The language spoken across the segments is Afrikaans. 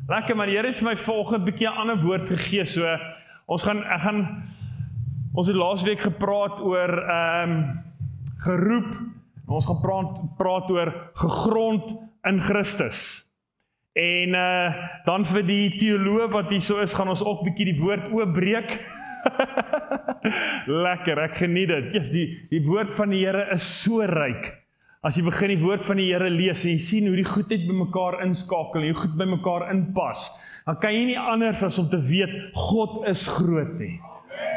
Lekker, maar die Here het vir my vanoggend 'n bietjie 'n ander woord gegee, so ons het laasweek gepraat oor geroep, ons gaan praat oor gegrond in Christus. En dan vir die teoloog wat hier so is, gaan ons ook bietjie die woord oopbreek. Lekker, ek geniet dit. Yes, die woord van die Here is so ryk. As jy begin die woord van die Here lees en jy sien hoe die goedheid by mekaar inskakel en hoe goed by mekaar inpas, dan kan jy nie anders as om te weet, God is groot nie.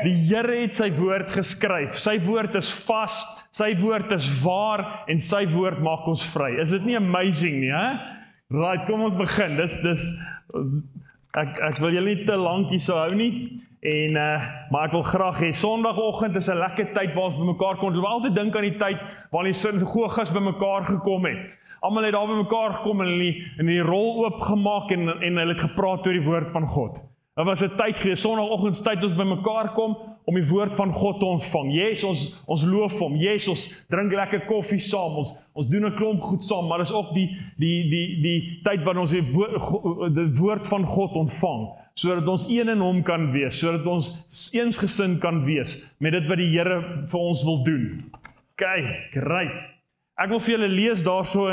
Die Here het sy woord geskryf, sy woord is vas, sy woord is waar en sy woord maak ons vry. Is dit nie amazing nie, hè? Right, kom ons begin. Ek wil julle nie te lank hier so hou nie. Maar ek wil graag hê, Sondagoggend is 'n lekker tyd waar ons by mekaar kom. Ons wil altyd dink aan die tyd waar die sinagoges by mekaar gekom het. Almal het daar by mekaar gekom en die rol oopgemaak en hulle het gepraat oor die woord van God. Dit was 'n tyd gewees, Sondagoggend ons by mekaar kom om die woord van God te ontvang. Yes, ons loof hom. Yes, ons drink lekker koffie saam. Ons doen 'n klomp goed saam, maar dis ook die tyd wanneer ons die woord van God ontvang, sodat ons een in hom kan wees, sodat ons eensgesind kan wees met dit wat die Here vir ons wil doen. Okay, great. Ek wil vir julle lees daarso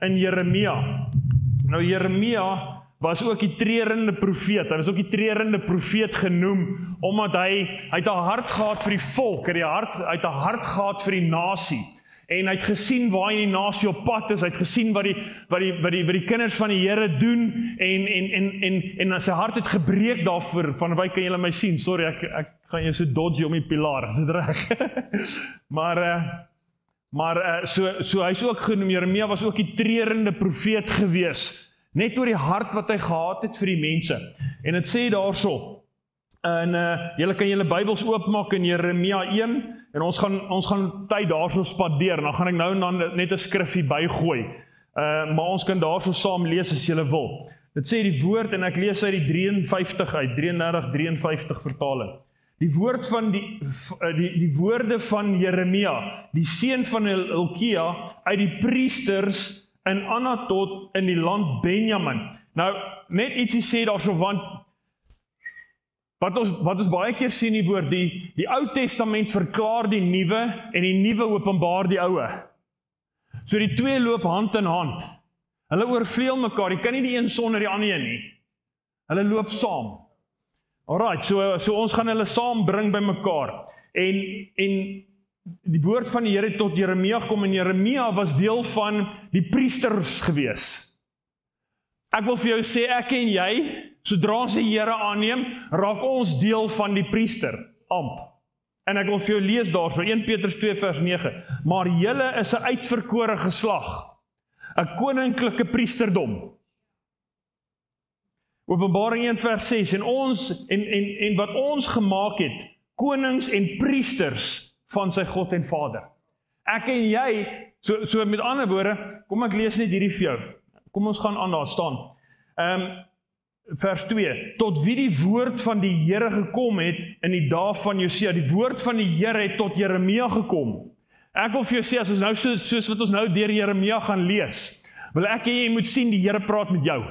in Jeremia. Nou Jeremia was ook die treurende profeet. Hy was ook die treurende profeet genoem, omdat hy het 'n hart gehad vir die volk, hy het 'n hart gehad vir die nasie. En hy het gesien waar die nasie op pad is, hy het gesien wat die kinders van die Here doen, en sy hart het gebreek daarvoor. Vanwy kan julle my sien, sorry, ek gaan jou so dodgy om die pilaar, is dit reg? So hy is ook genoem, Jeremia was ook die treurende profeet gewees, net oor die hart wat hy gehad het vir die mense. En dit sê daarso, en julle kan julle Bybels oopmaak in Jeremia 1, en ons gaan tyd daarso spandeer, dan gaan ek nou net 'n skrifgie bygooi, maar ons kan daarso saam lees as julle wil. Dit sê die woord, en ek lees uit die 33:53 vertaling. Die woord van die woorde van Jeremia, die seun van Hilkia, uit die priesters in Anatot in die land Benjamin. Nou, net ietsie sê daarso, want wat ons baie keer sien die woord, die Ou Testament verklaar die nuwe en die nuwe openbaar die oue. So die twee loop hand in hand. Hulle oorvleuel mekaar, jy kan nie die een sonder die ander nie. Hulle loop saam. Alright, so ons gaan hulle saam bring by mekaar. En die woord van die Here tot Jeremia kom, en Jeremia was deel van die priesters gewees. Ek wil vir jou sê, ek en jy, sodra ons die Here aanneem, raak ons deel van die priester, amp. En ek wil vir jou lees daarso, 1 Petrus 2 vers 9, maar julle is 'n uitverkore geslag, 'n koninklike priesterdom. Openbaring 1 vers 6, en wat ons gemaak het, konings en priesters van sy God en Vader. Ek en jy, so met ander woorde, kom ek lees net hierdie vir jou. Kom ons gaan aan daar staan. Vers 2, tot wie die woord van die Here gekom het in die dae van Josia. Die woord van die Here het tot Jeremia gekom. Ek wil vir jou sê, as ons nou soos wat ons nou deur Jeremia gaan lees, wil ek en jy moet sien, die Here praat met jou.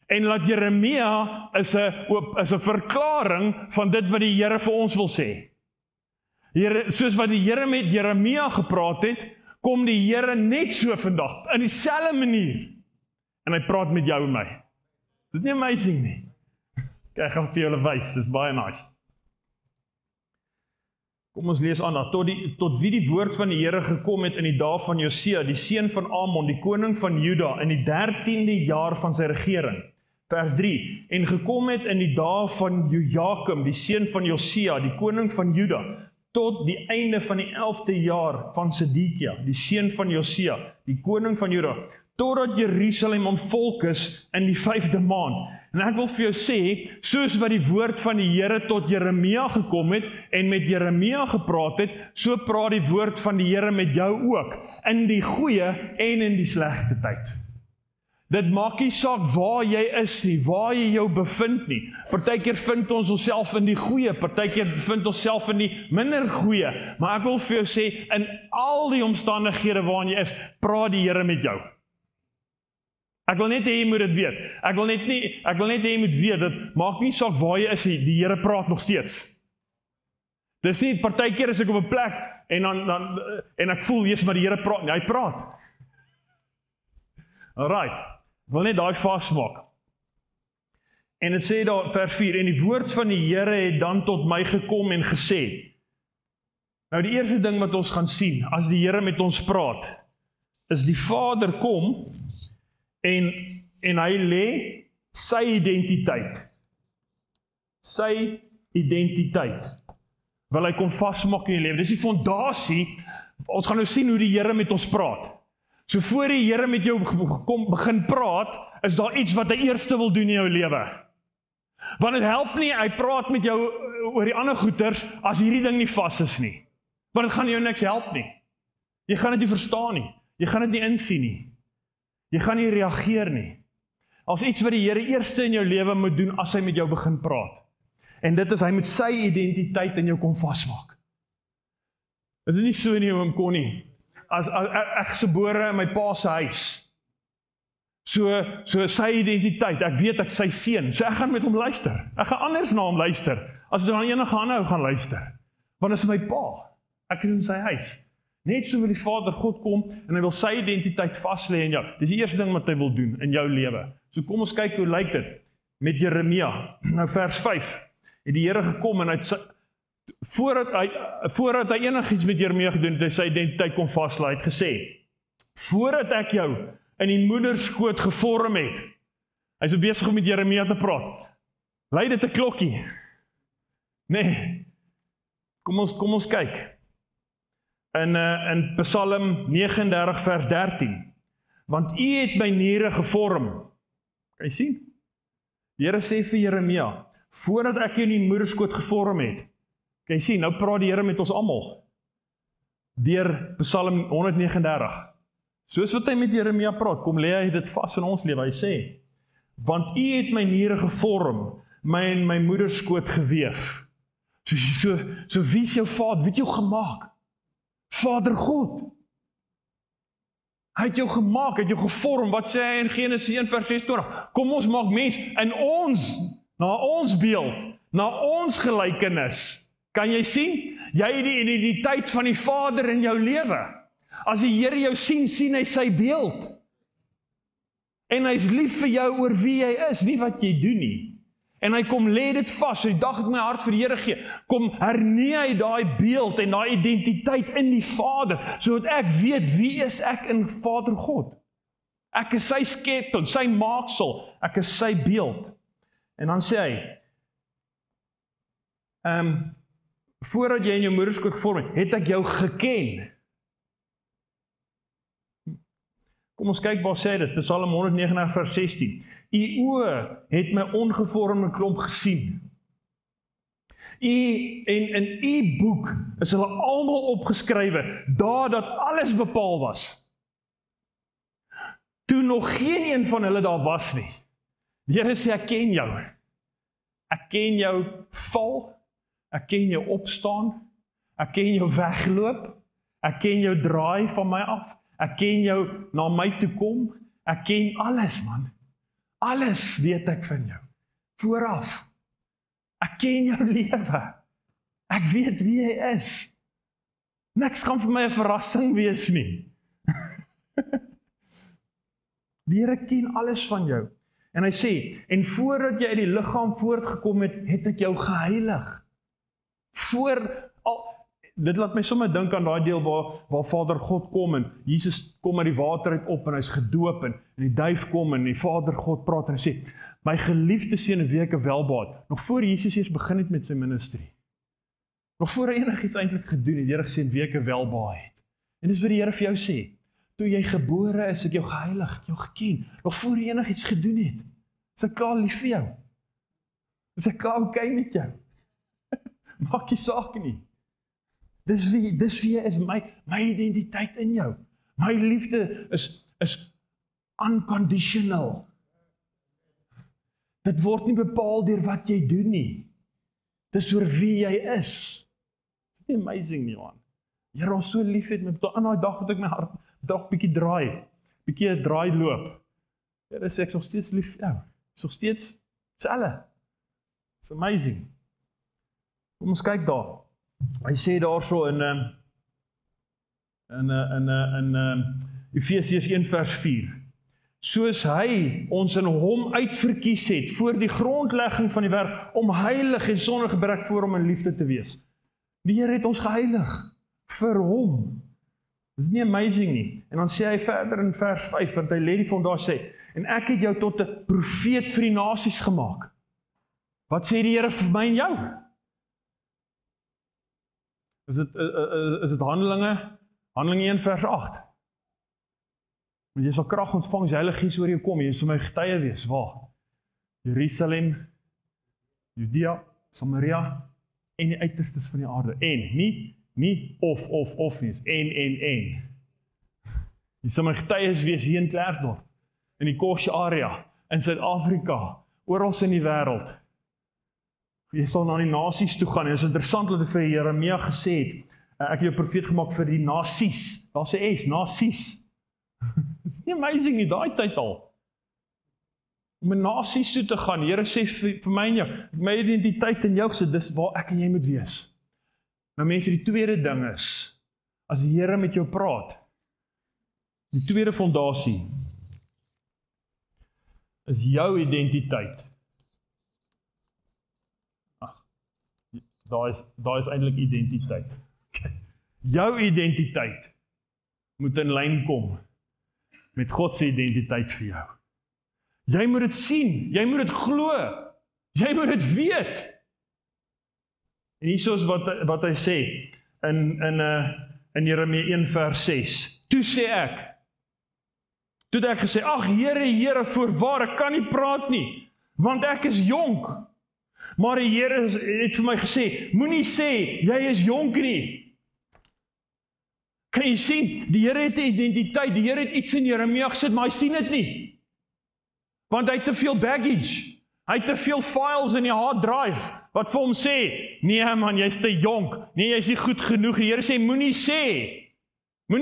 En laat Jeremia is 'n verklaring van dit wat die Here vir ons wil sê. Soos wat die Here met Jeremia gepraat het, kom die Here net so vandag, in dieselfde manier. En hy praat met jou en my. Dit is nie amazing nie. Ek gaan vir julle wys, dit is baie nice. Kom ons lees aan daar. Tot wie die woord van die Here gekom het in die dae van Josia, die seun van Amon, die koning van Juda, in die 13de jaar van sy regering. Vers 3, en gekom het in die dae van Jojakim, die seun van Josia, die koning van Juda, tot die einde van die 11de jaar van Sedekia, die seun van Josia, die koning van Juda, totdat Jerusalem ontvolk is in die 5de maand. En ek wil vir jou sê, soos wat die woord van die Here tot Jeremia gekom het, en met Jeremia gepraat het, so praat die woord van die Here met jou ook, in die goeie en in die slegte tyd. Dit maak nie saak waar jy is nie, waar jy jou bevind nie. Partykeer vind ons onsself in die goeie, partykeer vind ons self in die minder goeie. Maar ek wil vir jou sê, in al die omstandighede waarin jy is, praat die Here met jou. Ek wil net hê jy moet dit weet. Ek wil net hê jy moet weet, dit maak nie saak waar jy is nie, die Here praat nog steeds. Dis nie, partykeer is ek op 'n plek, en ek voel, Jesus, maar die Here praat, hy praat. Alright, ek wil net daai vasmaak. En het sê daar, vers 4, en die woord van die Here het dan tot my gekom en gesê. Nou die eerste ding wat ons gaan sien, as die Here met ons praat, is die Vader kom, en hy lê sy identiteit. Sy identiteit. Wil hy kom vasmaak in jou lewe. Dis die fondasie, ons gaan nou sien hoe die Here met ons praat. So voor die Here met jou begin praat, is daar iets wat hy eerste wil doen in jou lewe. Want het help nie, hy praat met jou oor die ander goeters, as hierdie ding nie vas is nie. Want het gaan jou niks help nie. Jy gaan dit nie verstaan nie. Jy gaan dit nie insien nie. Jy gaan nie reageer nie. As iets wat die Here eerste in jou lewe moet doen, as hy met jou begin praat. En dit is, hy moet sy identiteit in jou kom vasmaak. Is dit nie so nie, oom Connie? As ek is gebore in my pa se huis, so sy identiteit, ek weet ek sy seun, so ek gaan met hom luister. Ek gaan anders na hom luister, as ek aan enige ander gaan luister. Want dit is my pa, ek is in sy huis. Net so wil die Vader God kom, en hy wil sy identiteit vaslê in jou. Dis die eerste ding wat hy wil doen in jou lewe. So kom ons kyk hoe lyk dit met Jeremia. Nou vers 5, het die Here gekom, en hy het voordat hy enigiets met Jeremia gedoen het, hy sy identiteit kom vaslê, hy het gesê, voordat ek jou in die moederskoot gevorm het, hy is besig om met Jeremia te praat, lei dit 'n klokkie, nee, kom ons kyk, in Psalm 39 vers 13, want u het my niere gevorm, kan jy sien? Die Here sê vir Jeremia, voordat ek jou in die moederskoot gevorm het, kan jy sien, nou praat die Here met ons almal, deur Psalm 139, soos wat hy met Jeremia praat, kom lê hy dit vas in ons lewe, hy sê, want u het my niere gevorm, my in my moederskoot geweef, so wie is jou Vader, wie het jou gemaak? Vader God, hy het jou gemaak, hy het jou gevorm, wat sê hy in Genesis 1 vers 26, kom ons maak mens in ons, na ons beeld, na ons gelykenis, kan jy sien? Jy het die identiteit van die Vader in jou lewe. As die Here jou sien, sien hy sy beeld. En hy is lief vir jou oor wie jy is, nie wat jy doen nie. En hy kom lê dit vas, so die dag ek my hart vir die Here gee, kom hernie hy daai beeld en daai identiteit in die Vader, sodat ek weet wie is ek in Vader God. Ek is sy skepting, sy maaksel, ek is sy beeld. En dan sê hy, voordat jy in jou moederskoot gevorm het ek jou geken. Kom ons kyk waar sê dit, Psalm 139 vers 16. U oë het my ongevormde klomp gesien. En in u boek is hulle almal opgeskrywe, daar dat alles bepaal was. Toe nog geen een van hulle daar was nie. Die Here sê, ek ken jou. Ek ken jou val, ek ken jou opstaan, ek ken jou wegloop, ek ken jou draai van my af, ek ken jou na my toe kom, ek ken alles man, alles weet ek van jou, vooraf, ek ken jou lewe, ek weet wie jy is, niks gaan vir my 'n verrassing wees nie. Die Here ken alles van jou, en hy sê, en voordat jy uit die liggaam voortgekom het ek jou geheilig, dit laat my sommer dink aan daai deel waar Vader God kom en Jesus kom uit die water uit op en hy's gedoop en die duif kom en die Vader God praat en hy sê, my geliefde seun en wie ek welbaat, nog voor Jesus eers begin het met sy ministry, nog voor hy enigiets eintlik gedoen het, die Here gesê en wie ek welbaat het, en dis wat die Here vir jou sê, toe jy gebore is, het jou geheilig, jou geken, nog voor jy enigiets gedoen het, is ek klaar lief vir jou, is ek klaar okay met jou, maak jy saak nie, dis wie jy is, my identiteit in jou, my liefde is unconditional, dit word nie bepaal deur wat jy doen nie, dis oor wie jy is, dit is amazing nie man, Here ons so lief het, aan die dag wat ek my hart, dag bietjie draai loop, Here sê, ek is nog steeds lief vir jou. Ek is nog steeds selfe. It's amazing. Kom ons kyk daar. Hy sê daarso in Efesiërs 1 vers 4. Soos hy ons in hom uitverkies het, voor die grondlegging van die wêreld, om heilig en sonder gebrek voor hom in liefde te wees. Die Here het ons geheilig, vir hom. Dis nie amazing nie. En dan sê hy verder in vers 5, want hy lê die fondasie sê, en ek het jou tot 'n profeet vir die nasies gemaak. Wat sê die Here vir my en jou? Is dit Handelinge 1 vers 8? Want jy sal krag ontvang as die Heilige Gees oor jou kom, jy sal my getuie wees, waar? Jerusalem, Judea, Samaria, en die uiterstes van die aarde. En, nie of nie, en. Jy sal my getuies wees hier in Klerksdorp, in die Kosje area, in Suid-Afrika, oral in die wêreld. Jy sal na die nasies toe gaan, en dit is interessant dat hy vir Jeremia gesê het, ek het jou profeet gemaak vir die nasies, daar sê S, nasies. Dit is nie amazing nie, daai tyd al. Om in nasies toe te gaan, die Here sê vir my en jou, my identiteit in jou gesit, dis waar ek en jy moet wees. Nou mense, die tweede ding is, as die Here met jou praat, die tweede fondasie, is jou identiteit. Daar is eintlik identiteit. Jou identiteit moet in lyn kom met God se identiteit vir jou. Jy moet dit sien, jy moet dit glo, jy moet dit weet. En hier is wat hy sê in Jeremia 1 vers 6. Toe sê ek, toe het ek gesê, ag Here, voorwaar, ek kan nie praat nie, want ek is jonk. Maar die Here het vir my gesê, moenie sê, jy is jonk nie. Kan jy sien, die Here het 'n identiteit, die Here het iets in Jeremia gesit, maar hy sien dit nie. Want hy het te veel baggage, hy het te veel files in die hard drive, wat vir hom sê, nee man, jy is te jonk, nee, jy is nie goed genoeg. Die Here sê, moenie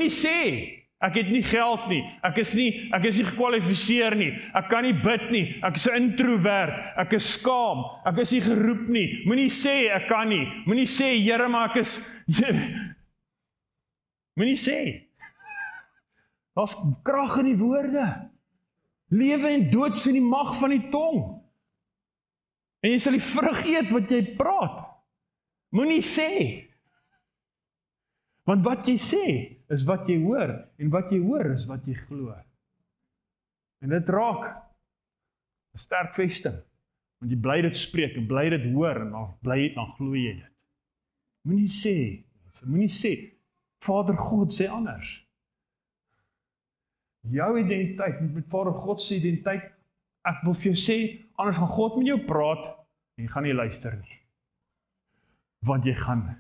sê, ek het nie geld nie, ek is nie gekwalifiseer nie, ek kan nie bid nie, ek is 'n introvert, ek is skaam, ek is nie geroep nie, moenie sê, ek kan nie, moenie sê, Here, maar ek is, moenie sê, daar's krag in die woorde, lewe en dood is in die mag van die tong, en jy sal die vrug eet wat jy praat, moenie sê, want wat jy sê, is wat jy hoor, en wat jy hoor is wat jy glo. En dit raak 'n sterk vesting, want jy bly dit spreek, en bly dit hoor, en dan glo jy dit. Moenie sê, Vader God sê anders. Jou identiteit met Vader God se identiteit, ek wil vir jou sê, anders gaan God met jou praat, en jy gaan nie luister nie. Want jy gaan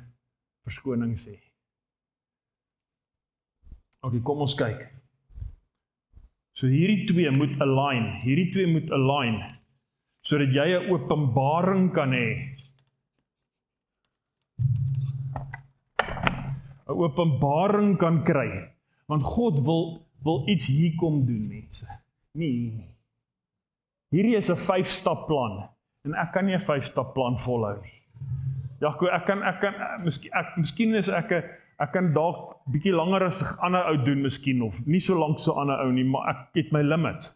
verskoning sê. Ok, kom ons kyk. So hierdie twee moet align, sodat jy 'n openbaring kan hê. 'n Openbaring kan kry. Want God wil iets hier kom doen, mense. Nee. Hierdie is 'n 5-stap plan, en ek kan nie 'n 5-stap plan volhou nie. Jaco, miskien is ek kan dalk bietjie langer as 'n ander ou doen miskien, of nie so lank so 'n ander ou nie, maar ek het my limit.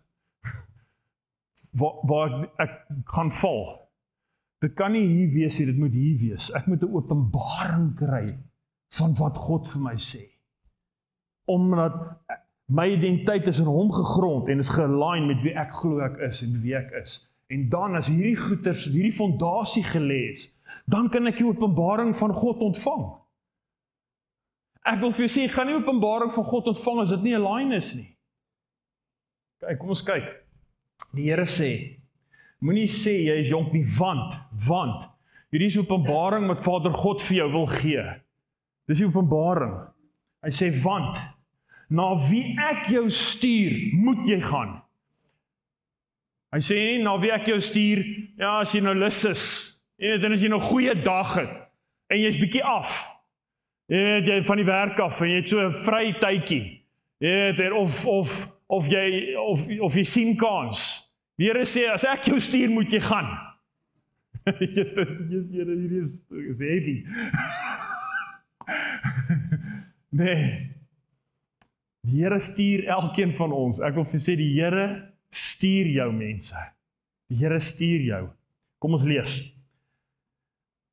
Waar ek gaan val. Dit kan nie hier wees nie, dit moet hier wees. Ek moet 'n openbaring kry van wat God vir my sê. Omdat my identiteit is in hom gegrond en is gealign met wie ek glo ek is en wie ek is. En dan as hierdie fondasie gelê is, dan kan ek die openbaring van God ontvang. Ek wil vir jou sê, ek gaan nie openbaring van God ontvang as dit nie align is nie. Kyk, kom ons kyk. Die Here sê, moenie sê jy is jonk nie, want hierdie is openbaring wat Vader God vir jou wil gee. Dis die openbaring. Hy sê, want na wie ek jou stuur, moet jy gaan. Hy sê nie, na wie ek jou stuur, ja, as jy nou lus is, en as jy nou goeie dag het, en jy is bietjie af, jy van die werk af, en jy het so 'n vry tydjie, of of jy sien kans. Die Here sê, as ek jou stuur, moet jy gaan. Hierdie is heavy. Nee. Die Here stuur elkeen van ons. Ek wil vir sê, die Here stuur jou mense. Die Here stuur jou. Kom ons lees.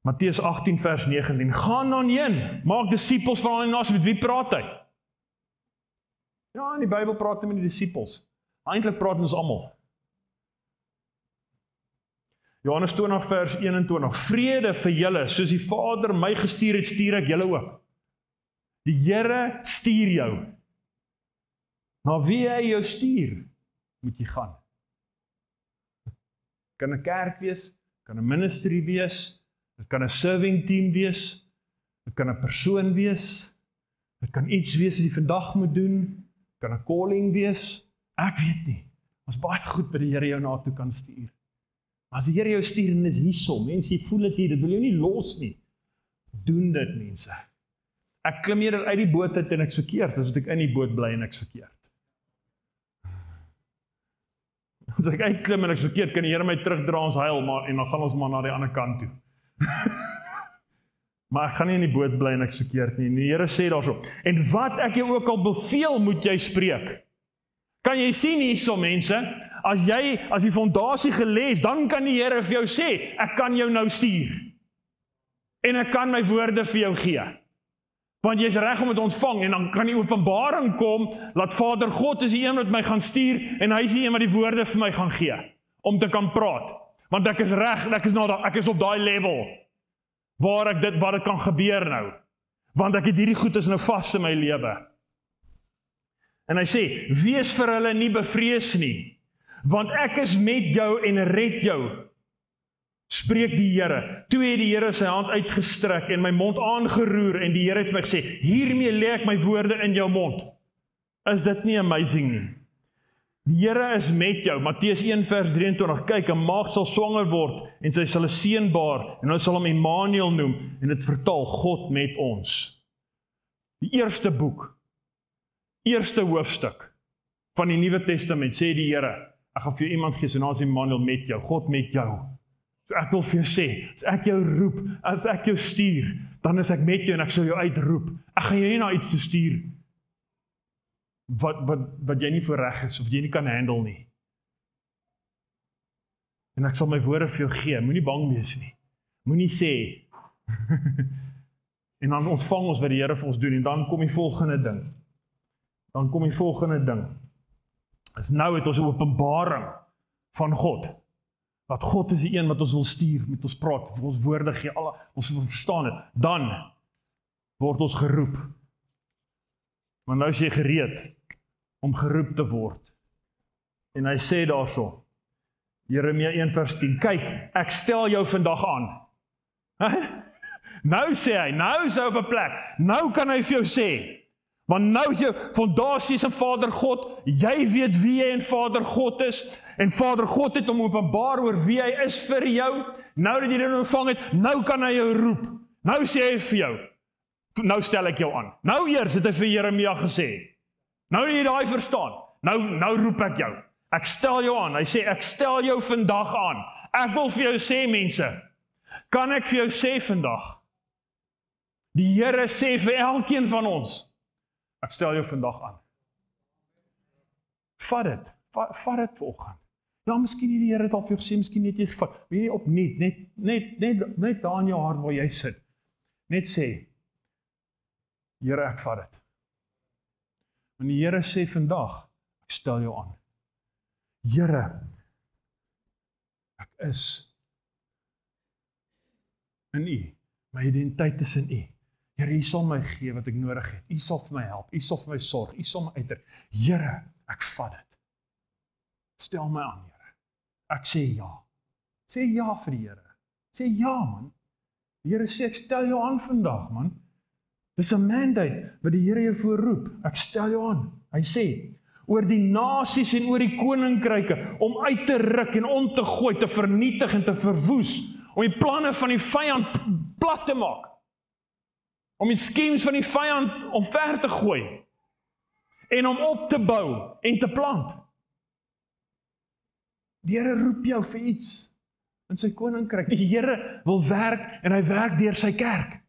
Matteus 18 vers 19. Gaan dan heen, maak disippels van al die nasies. Met wie praat hy? Ja, in die Bybel praat hy met die disippels. Eintlik praat ons almal. Johannes 20 vers 21. Vrede vir julle, soos die Vader my gestuur het, stuur ek julle ook. Die Here stuur jou. Na wie hy jou stuur, moet jy gaan. Het kan 'n kerk wees, kan 'n ministry wees, dit kan 'n serving team wees, dit kan 'n persoon wees, dit kan iets wees wat jy vandag moet doen, kan 'n calling wees, ek weet nie. Ons baie goed by die Here jou na toe kan stuur. Maar as die Here jou stuur en is hierso, mense, jy voel dit hier, dit wil jou nie los nie. Doen dit, mense. Ek klim eerder uit die boot uit en ek's verkeerd, as ek in die boot bly en ek's verkeerd. As ek uitklim en ek's verkeerd, kan die Here my terugdra ons huil, en dan gaan ons maar na die ander kant toe. Maar ek gaan nie in die boot bly en ek's verkeerd nie. Die Here sê daarso, en wat ek jou ook al beveel, moet jy spreek. Kan jy sien hierso, mense? As die fondasie gelees, dan kan die Here vir jou sê, ek kan jou nou stuur. En ek kan my woorde vir jou gee. Want jy is reg om dit ontvang, en dan kan die openbaring kom, dat Vader God is die een wat my gaan stuur, en hy is die een wat die woorde vir my gaan gee, om te kan praat. Want ek is reg, ek is op daai level, waar dit kan gebeur nou. Want ek het hierdie goed is nou vast in my lewe. En hy sê, wees vir hulle nie bevrees nie, want ek is met jou en red jou, spreek die Here. Toe het die Here sy hand uitgestrek en my mond aangeroer, en die Here het vir my gesê, hiermee lê ek my woorde in jou mond. Is dit nie amazing nie? Die Here is met jou. Matteus 1 vers 23, kyk, 'n maagd sal swanger word, en sy sal 'n seun baar, en hulle sal hom Immanuel noem, en dit vertaal God met ons. Die eerste boek, eerste hoofstuk van die Nuwe Testament, sê die Here, ek gaan vir jou iemand gee, sy naam is Immanuel, met jou, God met jou. So ek wil vir jou sê, as ek jou roep, as ek jou stuur, dan is ek met jou en ek sal jou uitroep. Ek gaan jou nie na iets te stuur, wat jy nie voor reg is, of jy nie kan handle nie. En ek sal my woorde vir jou gee, moenie bang wees nie. Moenie sê, en dan ontvang ons wat die Here vir ons doen, en dan kom die volgende ding. Is nou het ons 'n openbaring van God. Dat God is die een wat ons wil stuur, met ons praat, vir ons woorde gee, ons wil verstaan het. Dan word ons geroep. Maar nou is jy gereed om geroep te word. En hy sê daarso, Jeremia 1 vers 10, kyk, ek stel jou vandag aan. Nou sê hy, nou is hy op 'n plek, nou kan hy vir jou sê, want nou is jou fondasie in Vader God, jy weet wie jy en Vader God is, en Vader God het hom openbaar oor wie hy is vir jou, nou dat jy dit ontvang het, nou kan hy jou roep, nou sê hy vir jou, nou stel ek jou aan, nou eers het hy vir Jeremia gesê, nou jy daai verstaan, nou roep ek jou, ek stel jou aan, hy sê, ek stel jou vandag aan, ek wil vir jou sê mense, kan ek vir jou sê vandag, die Here sê vir elkeen van ons, ek stel jou vandag aan. Vat dit vanoggend. Ja, miskien nie die Here het al vir jou gesê, miskien net jy gevat. Weet jy opnuut, net daar in jou hart waar jy sit. Net sê, Here, ek vat dit. Want die Here sê vandag, ek stel jou aan. Here, ek is in U. My identiteit is in U. Here, U sal my gee wat ek nodig het. U sal vir my help. U sal vir my sorg. U sal my uitdruk. Here, ek vat dit. Stel my aan, Here. Ek sê ja. Sê ja vir die Here. Sê ja, man. Die Here sê, ek stel jou aan vandag, man. Dis 'n mandate wat die Here jou voorroep. Ek stel jou aan. Hy sê, oor die nasies en oor die koninkryke, om uit te ruk en om te gooi, te vernietig en te verwoes, om die planne van die vyand plat te maak. Om die skems van die vyand omver te gooi. en om op te bou en te plant. Die Here roep jou vir iets in sy koninkryk. Die Here wil werk en hy werk deur sy kerk.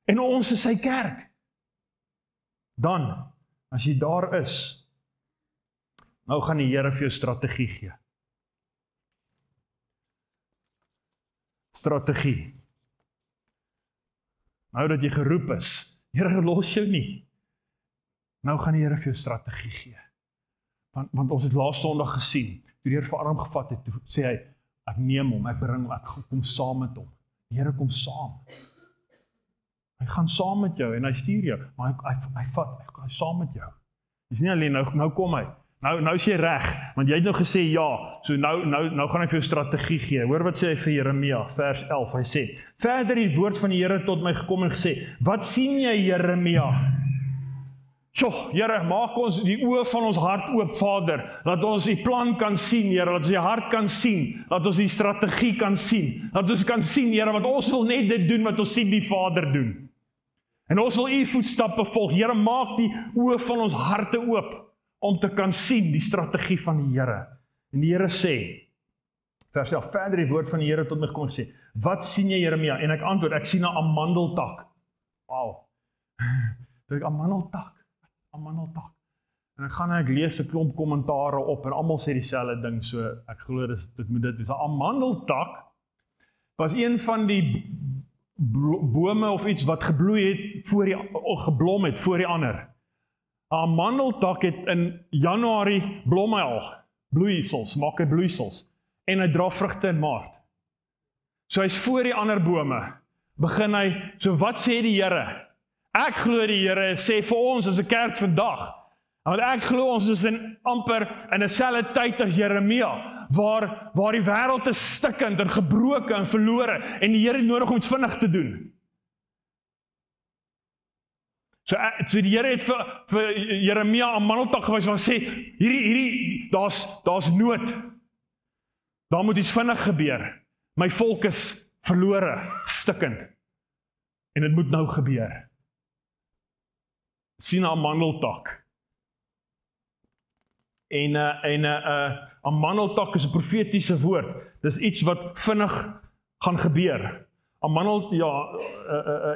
En ons is sy kerk. Dan, as jy daar is, nou gaan die Here vir jou strategie gee. Strategie. Nou dat jy geroep is, Here los jou nie. Nou gaan die Here vir jou strategie gee. Want ons het laas Sondag gesien, toe die Here vir Adam gevat het, toe sê hy, ek neem hom, ek kom saam met hom. Die Here kom saam. Hy gaan saam met jou en hy stuur jou, maar hy saam met jou. Dis nie alleen, nou kom hy. Nou is jy reg, want jy het nou gesê ja, so nou gaan hy vir jou strategie gee. Hoor wat sê hy vir Jeremia, vers 11, hy sê, verder die woord van die Here tot my gekom en gesê, wat sien jy Jeremia? Here, maak ons die oë van ons hart oop, Vader, laat ons die plan kan sien, Here, laat ons die hart kan sien, laat ons die strategie kan sien, laat ons kan sien, Here, want ons wil net dit doen wat ons sien die Vader doen. En ons wil u voetstappe volg. Here, maak die oë van ons harte oop, om te kan sien die strategie van die Here. En die Here sê, vers 11, verder die woord van die Here tot my gekom en gesê, wat sien jy Jeremia? En ek antwoord, ek sien 'n amandeltak. Wow. Ek amandeltak. En ek lees 'n klomp kommentare op en almal sê dieselfde ding, so ek glo dit moet dit wees. 'n Amandeltak was een van die bome of iets wat geblom het voor die ander. 'n Amandeltak het in Januarie blom hy al, bloeisels, maak hy bloeisels, en hy dra vrugte in Maart. So hy's voor die ander bome, begin hy, so wat sê die Here? Ek glo die Here sê vir ons as 'n kerk vandag, want ek glo ons is amper in 'n selfde tyd as Jeremia, waar die wêreld is stikkend en gebroken en verlore, en die Here nodig om iets vinnig te doen. So die Here het vir Jeremia 'n amandeltak gewys wat sê, hierdie daar's nood. Daar moet iets vinnig gebeur. My volk is verlore, stikkend. En dit moet nou gebeur. Sien 'n amandeltak. En 'n amandeltak is 'n profetiese woord. Dis iets wat vinnig gaan gebeur.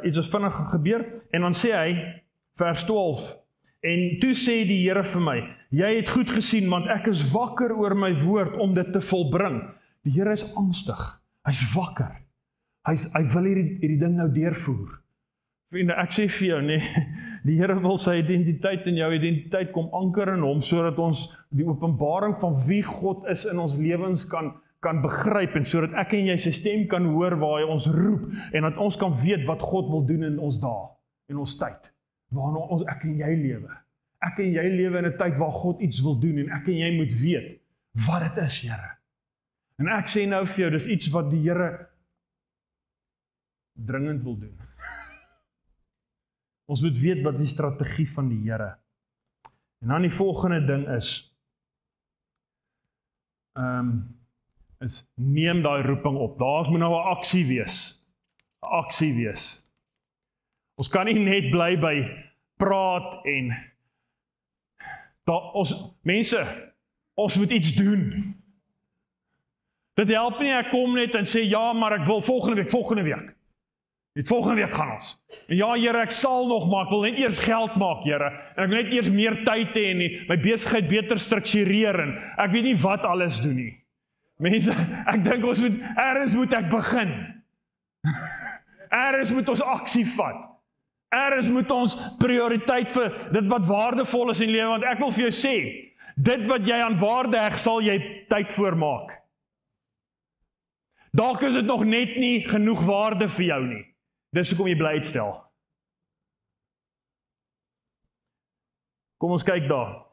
Iets wat vinnig gaan gebeur. En dan sê hy, vers 12, en toe sê die Here vir my, jy het goed gesien, want ek is wakker oor my woord om dit te volbring. Die Here is angstig, hy's wakker, hy wil hierdie ding nou deurvoer. Vriende, ek sê vir jou, die Here wil sy identiteit en jou identiteit kom anker in hom, sodat ons die openbaring van wie God is in ons lewens kan begryp, en sodat ek en jy sy stem kan hoor waar hy ons roep, en dat ons kan weet wat God wil doen in ons dae, in ons tyd. Waarna ek en jy lewe. Ek en jy lewe in 'n tyd waar God iets wil doen, en ek en jy moet weet wat dit is, Here. En ek sê nou vir jou, dis iets wat die Here dringend wil doen. Ons moet weet wat die strategie van die Here. En dan die volgende ding is neem daai roeping op. Daar moet nou 'n aksie wees. 'n Aksie wees. Ons kan nie net bly by praat en ons moet iets doen. Dit help nie, ek kom net en sê, ja, maar ek wil volgende week. Volgende week gaan ons. En ja, Here, ek sal nog, maar ek wil net eers geld maak, Here. En ek wil net eers meer tyd hê en my besigheid beter struktureer en ek weet nie wat alles doen nie. Mense, ek dink ergens moet ek begin. Ergens moet ons aksie vat. Ergens moet ons prioriteit vir dit wat waardevol is in lewe, want ek wil vir jou sê, dit wat jy aan waarde heg, sal jy tyd voor maak. Dalk is dit nog net nie genoeg waarde vir jou nie. Dis hoekom jy bly uitstel. Kom ons kyk daar.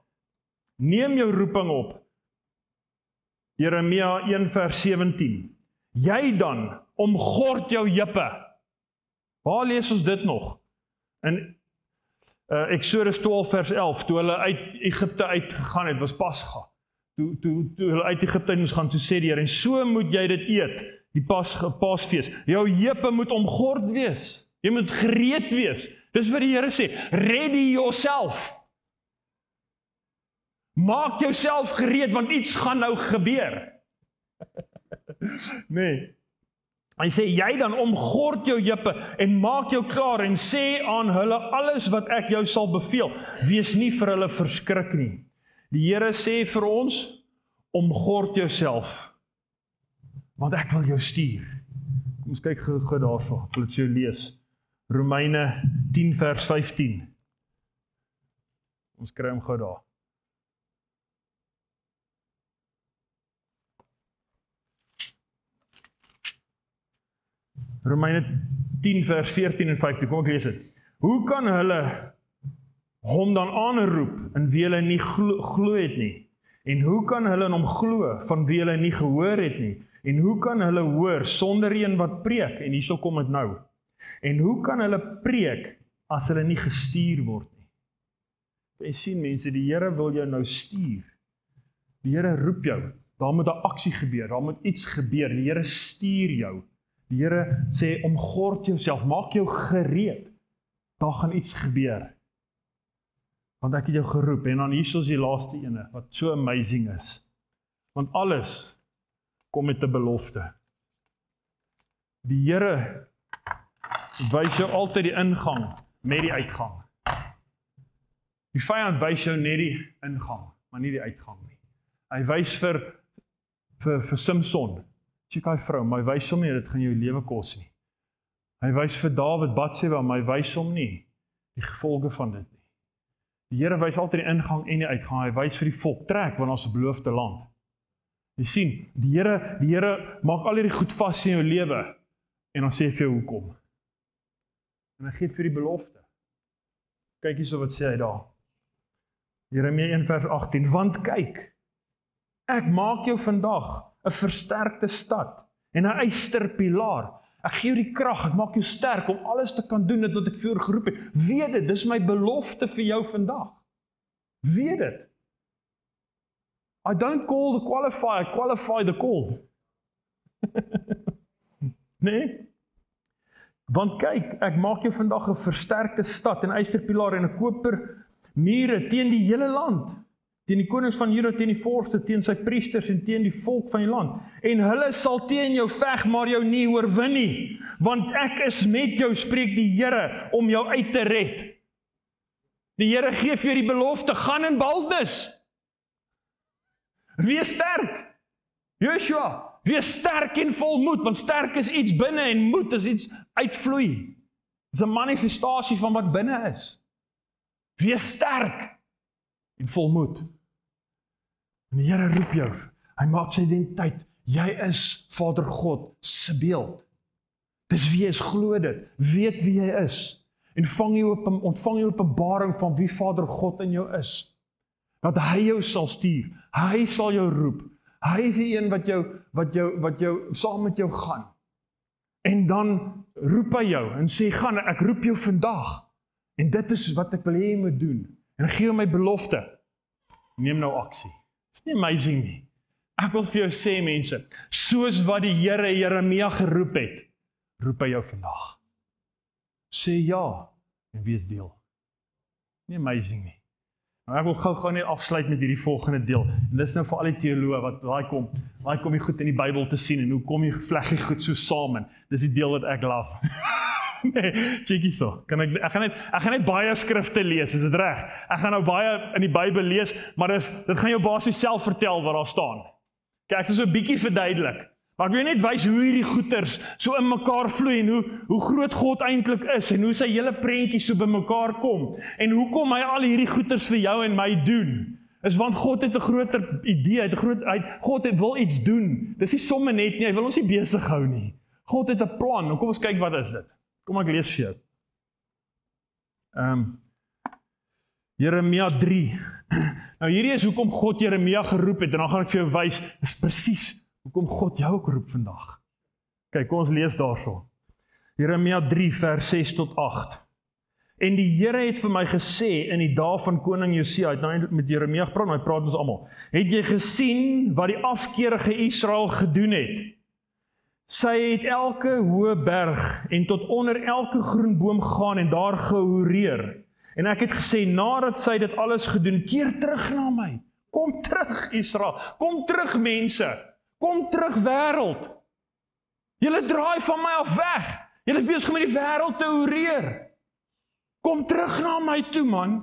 Neem jou roeping op. Jeremia 1 vers 17. Jy dan, omgord jou jippe. Waar lees ons dit nog? In Exodus 12 vers 11, toe hulle uit Egipte uitgegaan het, was Pasga. Toe hulle uit Egipte moes gaan, toe sê die Here, en so moet jy dit eet, die Paasfees. Jou jippe moet omgord wees. Jy moet gereed wees. Dis wat die Here sê, ready yourself. Maak jouself gereed, want iets gaan nou gebeur. Nee. Hy sê, jy dan omgord jou jippe en maak jou klaar en sê aan hulle alles wat ek jou sal beveel. Wees nie vir hulle verskrik nie. Die Here sê vir ons, omgord jouself, want ek wil jou stuur. Kom ons kyk gou daarso, ek wil dit vir jou lees. Romeine 10 vers 15. Ons kry hom gou daar. Romeine 10 vers 14 en 15, kom ek lees dit. Hoe kan hulle hom dan aanroep en wie hulle nie glo het nie? En hoe kan hulle in hom glo van wie hulle nie gehoor het nie? En hoe kan hulle hoor sonder een wat preek? En hierso kom dit nou. En hoe kan hulle preek as hulle nie gestuur word nie? Jy sien mense, die Here wil jou nou stuur. Die Here roep jou. Daar moet 'n aksie gebeur, daar moet iets gebeur. Die Here stuur jou. Die Here sê, omgord jouself, maak jou gereed. Daar gaan iets gebeur. Want ek het jou geroep, en dan hier is die laaste ene, wat so amazing is. Want alles kom met 'n belofte. Die Here wys jou altyd die ingang met die uitgang. Die vyand wys jou net die ingang, maar nie die uitgang nie. Hy wys vir Samson, kyk hy vrou, maar hy wys hom nie, dit gaan jou lewe kos nie. Hy wys vir Dawid, Batseba, maar hy wys hom nie die gevolge van dit nie. Die Here wys altyd die ingang en die uitgang, hy wys vir die volk, trek, want ons 'n beloofde land. Jy sien, die Here maak al hierdie goed vas in jou lewe, en dan sê vir jou hoekom. En hy gee vir die belofte. Kyk hierso wat sê hy daar. Jeremia 1 vers 18, want kyk, ek maak jou vandag 'n versterkte stad en 'n ysterpilaar. Ek gee jou die krag, ek maak jou sterk om alles te kan doen wat ek vir jou geroep het. Weet dit, dis my belofte vir jou vandag. Weet dit. I don't call the qualified, I qualify the called. Nee? Want kyk, ek maak jou vandag 'n versterkte stad en ysterpilaar en 'n koper mure teen die hele land. Teen die konings van Juda, teen die vorste, teen sy priesters en teen die volk van die land. En hulle sal teen jou veg, maar jou nie oorwin nie. Want ek is met jou, spreek die Here, om jou uit te red. Die Here gee vir jou die belofte, gaan in boldness. Wees sterk. Joshua, wees sterk en vol moed, want sterk is iets binne en moed is iets uitvloei. Dit is 'n manifestasie van wat binne is. Wees sterk en vol moed. En die Here roep jou, hy maak sy identiteit, jy is Vader God se beeld. Dis wie jy is, glo dit, weet wie jy is, en ontvang jy openbaring van wie Vader God in jou is. Dat hy jou sal stuur, hy sal jou roep, hy is die een wat jou saam met jou gaan. En dan roep hy jou en sê, gaan, ek roep jou vandag, en dit is wat ek wil hê jy moet doen, en gee jou my belofte, neem nou aksie. Dit is nie amazing nie. Ek wil vir jou sê, mense, soos wat die Here Jeremia geroep het, roep hy jou vandag. Sê ja, en wees deel. Nie amazing nie. Nou, ek wil gou net afsluit met hierdie volgende deel, en dis nou vir al die teoloë, wat laai kom jy goed in die Bybel te sien, en hoe kom jy vleg jy goed so saam in, dis die deel wat ek love. Nee, cheekie so, ek gaan net baie skrifte lees, is dit reg? Ek gaan nou baie in die Bybel lees, maar dit gaan jou basies self vertel wat daar staan. Kijk, ek sal so 'n bietjie verduidelik, maar ek wil net wys hoe hierdie goeters so in mekaar vloei, en hoe groot God eintlik is, en hoe sy hele prentjie so by mekaar kom, en hoekom hy al hierdie goeters vir jou en my doen, is want God het 'n groter idee, God wil iets doen, dis nie sommer net nie, hy wil ons nie besig hou nie, God het 'n plan, nou kom ons kyk wat is dit. Kom ek lees vir jou. Jeremia 3. Nou hierdie is hoekom God Jeremia geroep het, en dan gaan ek vir jou wys, dis presies hoekom God jou ook roep vandag. Kyk, kom ons lees daarso. Jeremia 3 vers 6 tot 8. En die Here het vir my gesê in die dae van koning Josia, het nou met Jeremia gepraat, maar hy praat ons almal. Het jy gesien wat die afkeerige Israel gedoen het? Sy het elke hoë berg en tot onder elke groen boom gaan en daar gehoreer. En ek het gesê, nadat sy dit alles gedoen, keer terug na my. Kom terug, Israel. Kom terug, mense. Kom terug, wêreld. Julle draai van my af weg. Julle is besig met die wêreld te horeer. Kom terug na my toe, man.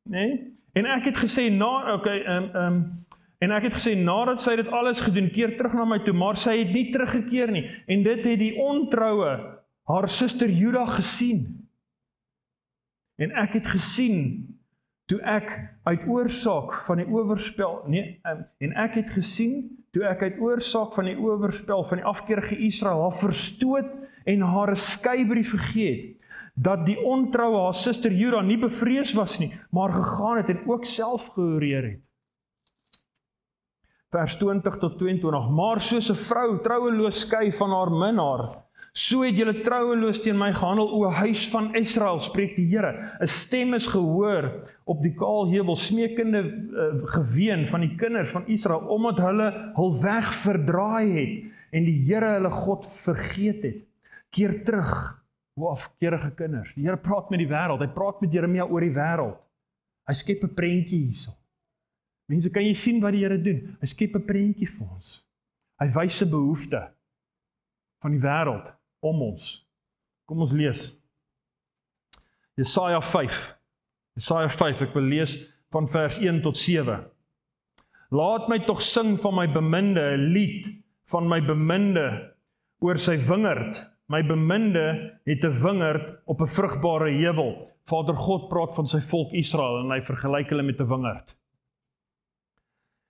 Nee? En ek het gesê, en ek het gesê, nadat sy dit alles gedoen, keer terug na my toe, maar sy het nie teruggekeer nie. En dit het die ontroue, haar suster Juda gesien. En ek het gesien, toe ek uit oorsaak van die oorspel, en ek het gesien, toe ek uit oorsaak van die oorspel van die afkeerige Israel haar verstoot en haar skeybrief gegee het, dat die ontroue haar suster Juda nie bevrees was nie, maar gegaan het en ook self gehoreer het. Vers 20 tot 22, maar soos 'n vrou troueloos skei van haar minnaar, so het julle troueloos teen my gehandel, o huis van Israel, spreek die Here. 'n Stem is gehoor op die kaalheuwel, smekende geween van die kinders van Israel, omdat hulle hul weg verdraai het, en die Here hulle God vergeet het. Keer terug, o afkeerige kinders. Die Here praat met die wêreld, hy praat met Jeremia oor die wêreld. Hy skep 'n prentjie hierso. Mense, kan jy sien wat die Here doen? Hy skep 'n prentjie vir ons. Hy wys 'n behoefte van die wêreld om ons. Kom ons lees. Jesaja 5. Jesaja 5, ek wil lees van vers 1 tot 7. Laat my tog sing van my beminde, 'n lied van my beminde oor sy wingerd. My beminde het 'n wingerd op 'n vrugbare heuwel. Vader God praat van sy volk Israel en hy vergelyk hulle met 'n wingerd.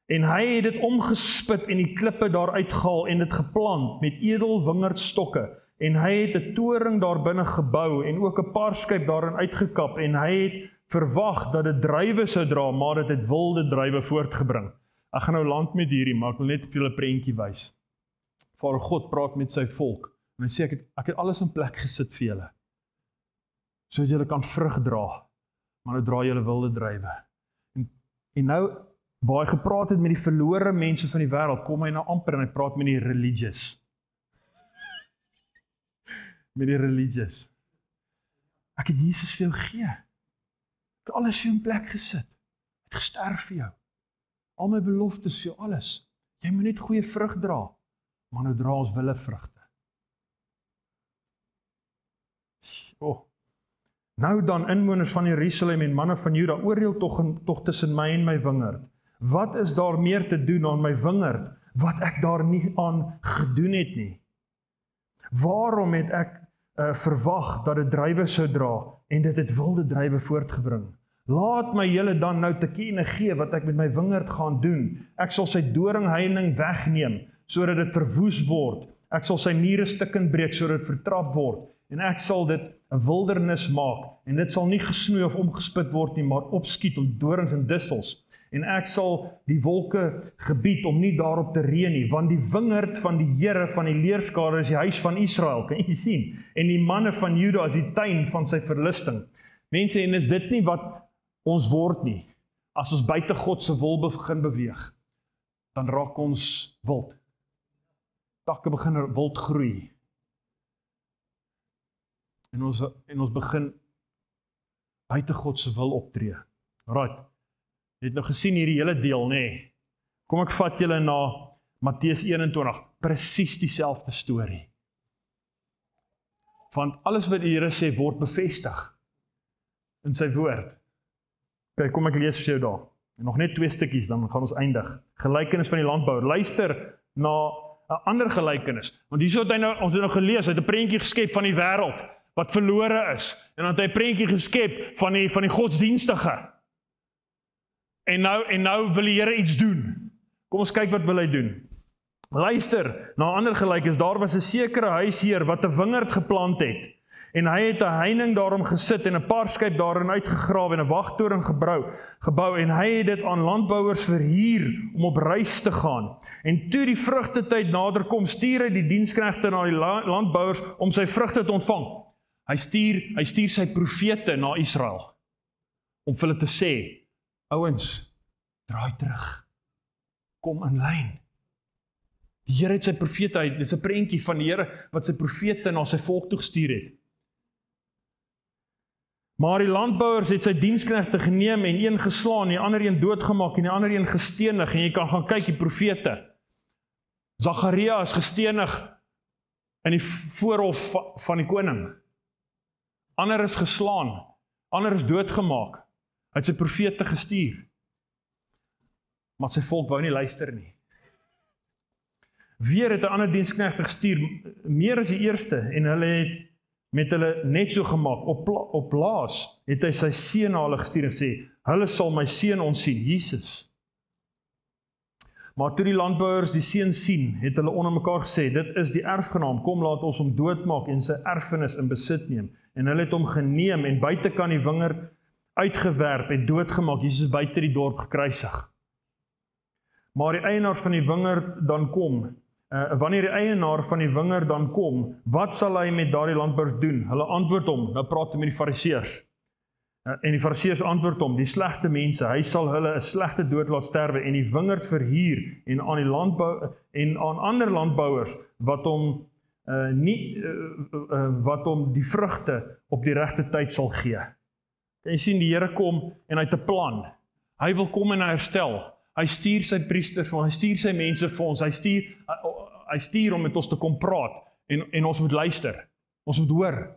En hy het dit omgespit en die klippe daar uitgehaal en dit geplant met edel wingerdstokke. En hy het 'n toring daar binne gebou en ook 'n paarskyp daarin uitgekap. En hy het verwag dat dit druiwe sou dra, maar dit het wilde druiwe voortgebring. Ek gaan nou land met hierdie, maar ek wil net vir julle 'n prentjie wys. Vader God praat met sy volk. En hy sê, ek het alles in plek gesit vir julle. Sodat julle kan vrug dra, maar nou dra julle wilde druiwe. En nou, waar hy gepraat het met die verlore mense van die wêreld, kom hy nou amper en hy praat met die religious. Met die religious. Ek het Jesus vir jou gegee. Ek het alles vir jou in plek gesit. Ek het gesterf vir jou. Al my beloftes vir jou, alles. Jy moet net goeie vrug dra, maar nou dra ons wille vrugte. Nou dan, inwoners van Jerusalem en manne van Juda, oordeel tog tussen my en my wingerd. Wat is daar meer te doen aan my wingerd, wat ek daar nie aan gedoen het nie? Waarom het ek verwag dat dit druiwe sou dra, en dit het wilde druiwe voortgebring? Laat my julle dan nou te kenne gee, wat ek met my wingerd gaan doen. Ek sal sy doringheining wegneem, sodat dit verwoes word. Ek sal sy mure stukkend breek, sodat dit vertrap word. En ek sal dit 'n wildernis maak, en dit sal nie gesnoei of omgespit word nie, maar opskiet om dorings en dissels. En ek sal die wolke gebied om nie daarop te reën nie, want die wingerd van die Here van die leerskare is die huis van Israel, kan jy sien? En die manne van Juda is die tuin van sy verlusting. Mense, en is dit nie wat ons word nie? As ons buite God se wil begin beweeg, dan raak ons wild. Takke begin wild groei. En ons begin buite God se wil optree. Right. Jy het nou gesien hierdie hele deel, nê? Kom ek vat julle na Matteus 21, presies dieselfde storie. Want alles wat die Here sê, word bevestig in sy woord. Kyk, kom ek lees vir jou daar. En nog net 2 stukkies, dan gaan ons eindig. Gelykenis van die landbouer. Luister na 'n ander gelykenis. Want hierso het ons het nou gelees, hy het 'n prentjie geskep van die wêreld, wat verlore is. En dan het hy 'n prentjie geskep van die godsdienstige. En nou wil die Here iets doen. Kom ons kyk wat wil hy doen. Luister, na 'n ander gelykenis, daar was 'n sekere huisheer wat 'n wingerd geplant het. En hy het 'n heining daarom gesit en 'n paarskyp daarin uitgegrawe en 'n wagtoring gebou en hy het dit aan landbouers verhuur om op reis te gaan. En toe die vrugtetyd nader kom, stuur hy die diensknegte na die landbouers om sy vrugte te ontvang. Hy stuur sy profete na Israel om vir hulle te sê, ouens, draai terug. Kom in lyn. Die Here het sy profete uit, dit is 'n prentjie van die Here wat sy profete na sy volk toe gestuur het. Maar die landbouers het sy diensknegte geneem en een geslaan, die ander een doodgemaak en die ander een gestenig, en jy kan gaan kyk die profete. Zacharia is gestenig in die voorhof van die koning. Ander is geslaan, ander is doodgemaak. Hy het sy profete gestuur. Maar sy volk wou nie luister nie. Weer het 'n ander diensknegte gestuur, meer as die eerste, en hulle het met hulle net so gemaak. Op plaas het hy sy seun na hulle gestuur en gesê, hulle sal my seun ontsien, Jesus. Maar toe die landbouers die seun sien, het hulle onder mekaar gesê, dit is die erfgenaam, kom laat ons hom doodmaak en sy erfenis in besit neem. En hulle het hom geneem en buitekant die wingerd uitgewerp en doodgemaak, Jesus buite die dorp gekruisig. Maar die eienaar van die wingerd dan kom, wanneer die eienaar van die wingerd dan kom, wat sal hy met daardie landbouers doen? Hulle antwoord hom, nou praat hy met die fariseërs. En die fariseërs antwoord hom, die slegte mense, hy sal hulle 'n slegte dood laat sterwe en die wingerd verhuur en aan die landbou en aan ander landbouers wat hom wat hom die vrugte op die regte tyd sal gee. En jy sien die Here kom en hy het 'n plan. Hy wil kom en herstel. Hy stuur sy priesters vir ons, hy stuur sy mense vir ons, hy stuur om met ons te kom praat en ons moet luister. Ons moet hoor.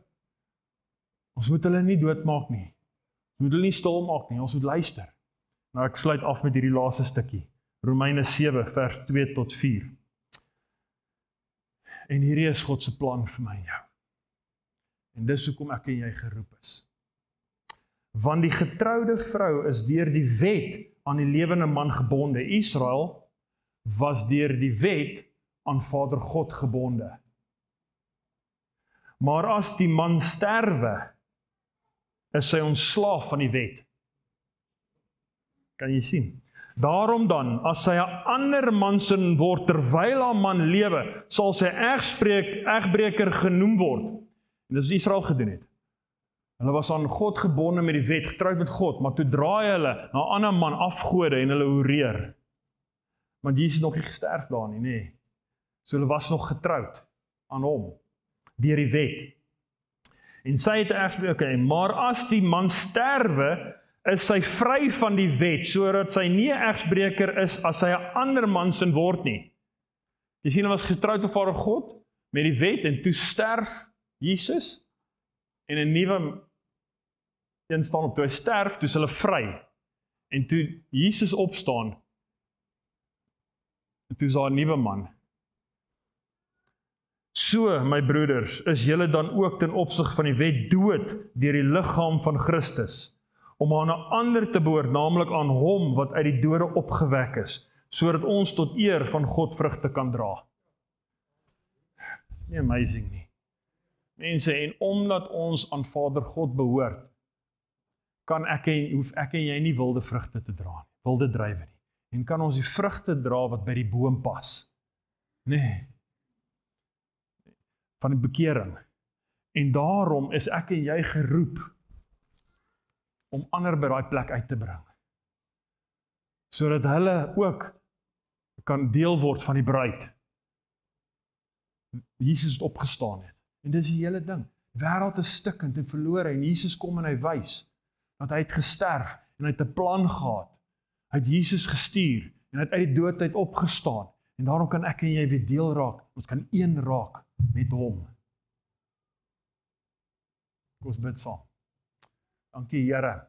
Ons moet hulle nie doodmaak nie. Ons moet hulle nie stil maak nie, ons moet luister. Nou ek sluit af met hierdie laaste stukkie. Romeine 7 vers 2 tot 4. En hierdie is God se plan vir my en jou. En dis hoekom ek en jy geroep is. Want die getroude vrou is deur die wet aan die lewende man gebonde. Israel was deur die wet aan Vader God gebonde. Maar as die man sterwe, is sy ontslaaf van die wet. Kan jy sien? Daarom dan, as sy 'n ander man sin word terwyl haar man lewe, sal sy egbreker genoem word. En dis wat Israel gedoen het. Hulle was aan God gebonde met die wet, getroud met God, maar toe draai hulle na 'n ander man afgode en hulle hoereer. Want Jesus het nog nie gesterf daar nie, nee. So hulle was nog getroud aan hom, deur die wet. En sy het egsbreker, maar as die man sterwe, is sy vry van die wet, sodat sy nie 'n egsbreker is as sy 'n ander man sin word nie. Jy sien, hy was getroud met Vader God, met die wet, en toe sterf Jesus, en 'n nuwe een staan op. Toe hy sterf, toe is hulle vry. En toe Jesus opstaan, en toe is daar 'n nuwe man. So, my broeders, is julle dan ook ten opsig van die wet dood deur die liggaam van Christus, om aan 'n ander te behoort, naamlik aan hom wat uit die dode opgewek is, sodat ons tot eer van God vrugte kan dra. Nie amazing nie. Mense, en omdat ons aan Vader God behoort, hoef ek en jy nie wilde vrugte te dra nie, wilde druiwe nie. En kan ons die vrugte dra wat by die boom pas? Nee. Van die bekering. En daarom is ek en jy geroep om ander by daai plek uit te bring. Sodat hulle ook kan deel word van die bruid. Jesus het opgestaan het. En dis die hele ding. Wêreld is stikkend en verlore en Jesus kom en hy wys dat hy het gesterf en hy het 'n plan gehad. Hy het Jesus gestuur en hy het uit die dood uit opgestaan. En daarom kan ek en jy weer deel raak. Ons kan een raak met hom. Kom ons bid saam. Dankie Here.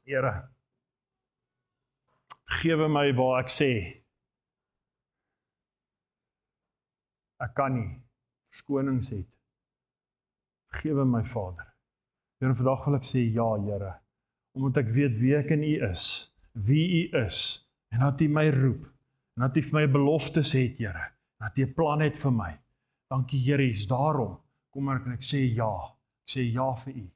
Here, gewe my waar ek sê, ek kan nie, verskonings het. Gewe my Vader. Here, vandag wil ek sê ja, Here, omdat ek weet wie ek in U is, wie U is, en dat U my roep, en dat U vir my beloftes het, Here, dat U 'n plan het vir my. Dankie Here, is daarom, kom maar en ek sê ja vir U.